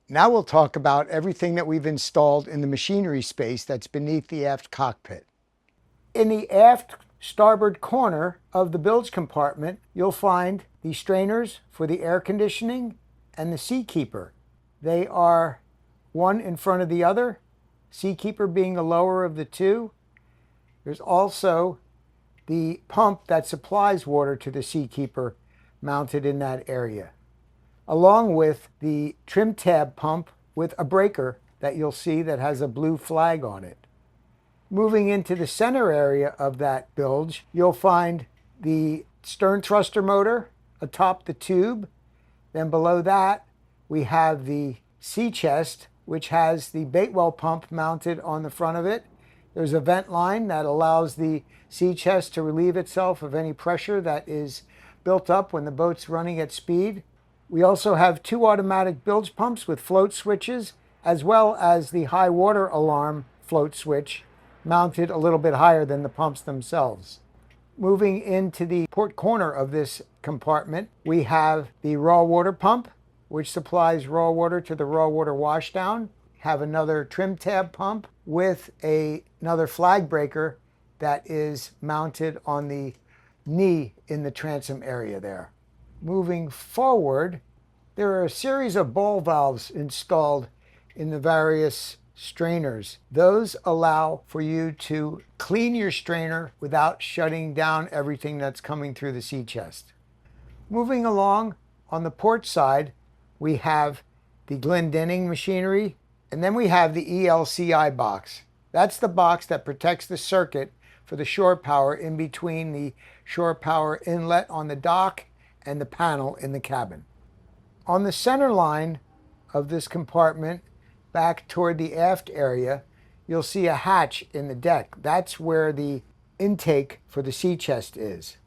Now we'll talk about everything that we've installed in the machinery space that's beneath the aft cockpit. In the aft starboard corner of the bilge compartment, you'll find the strainers for the air conditioning and the Seakeeper. They are one in front of the other, Seakeeper being the lower of the two. There's also the pump that supplies water to the Seakeeper mounted in that area, along with the trim tab pump with a breaker that you'll see that has a blue flag on it. Moving into the center area of that bilge, you'll find the stern thruster motor atop the tube. Then below that, we have the sea chest, which has the bait well pump mounted on the front of it. There's a vent line that allows the sea chest to relieve itself of any pressure that is built up when the boat's running at speed. We also have two automatic bilge pumps with float switches, as well as the high water alarm float switch mounted a little bit higher than the pumps themselves. Moving into the port corner of this compartment, we have the raw water pump, which supplies raw water to the raw water washdown. Have another trim tab pump with another flag breaker that is mounted on the knee in the transom area there. Moving forward, there are a series of ball valves installed in the various strainers. Those allow for you to clean your strainer without shutting down everything that's coming through the sea chest. Moving along, on the port side, we have the Glendinning machinery, and then we have the ELCI box. That's the box that protects the circuit for the shore power in between the shore power inlet on the dock and the panel in the cabin. On the center line of this compartment, back toward the aft area, you'll see a hatch in the deck. That's where the intake for the sea chest is.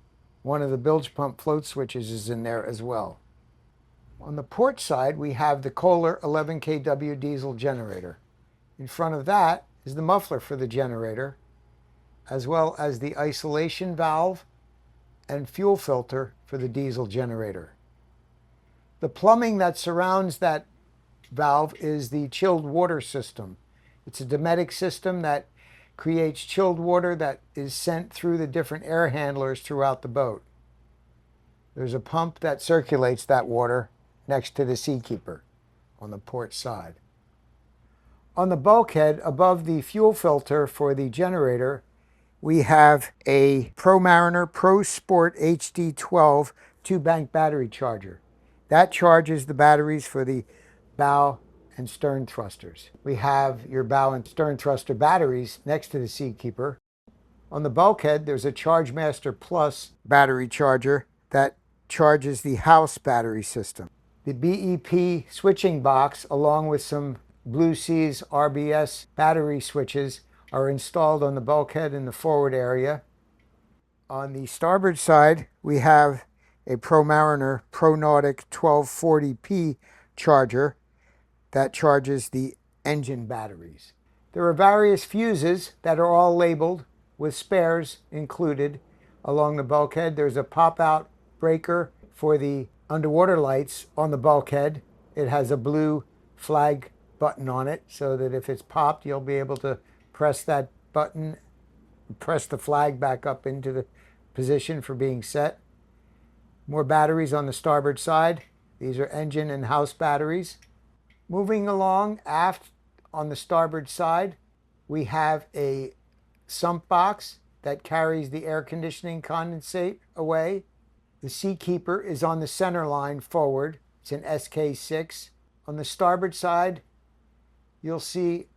One of the bilge pump float switches is in there as well. On the port side, we have the Kohler 11 kW diesel generator. In front of that is the muffler for the generator, as well as the isolation valve and fuel filter for the diesel generator. The plumbing that surrounds that valve is the chilled water system. It's a Dometic system that creates chilled water that is sent through the different air handlers throughout the boat. There's a pump that circulates that water next to the Seakeeper on the port side. On the bulkhead above the fuel filter for the generator, we have a ProMariner Pro Sport HD12 two-bank battery charger. That charges the batteries for the bow and stern thrusters. We have your bow and stern thruster batteries next to the Seakeeper. On the bulkhead, there's a ChargeMaster Plus battery charger that charges the house battery system. The BEP switching box, along with some Blue Seas RBS battery switches, are installed on the bulkhead in the forward area. On the starboard side, we have a ProMariner ProNautic 1240p charger that charges the engine batteries. There are various fuses that are all labeled with spares included along the bulkhead. There's a pop-out breaker for the underwater lights on the bulkhead. It has a blue flag button on it so that if it's popped, you'll be able to press that button, press the flag back up into the position for being set. More batteries on the starboard side. These are engine and house batteries. Moving along aft on the starboard side, we have a sump box that carries the air conditioning condensate away. The Seakeeper is on the center line forward. It's an SK6. On the starboard side, you'll see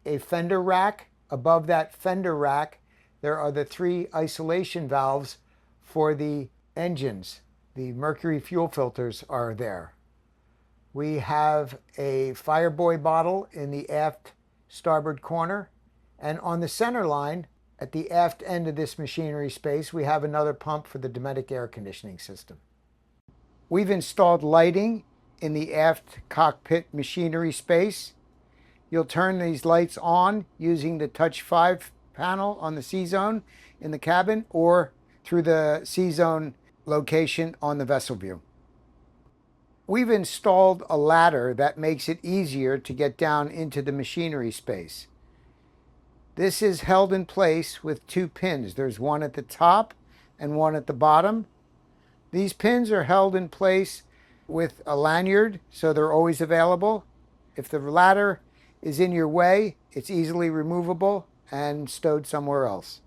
a fender rack. Above that fender rack, there are the three isolation valves for the engines. The mercury fuel filters are there. We have a Fireboy bottle in the aft starboard corner. And on the center line, at the aft end of this machinery space, we have another pump for the Dometic air conditioning system. We've installed lighting in the aft cockpit machinery space. You'll turn these lights on using the Touch 5 panel on the C-Zone in the cabin or through the C-Zone location on the vessel view. We've installed a ladder that makes it easier to get down into the machinery space. This is held in place with two pins. There's one at the top and one at the bottom. These pins are held in place with a lanyard, so they're always available. If the ladder is in your way, it's easily removable and stowed somewhere else.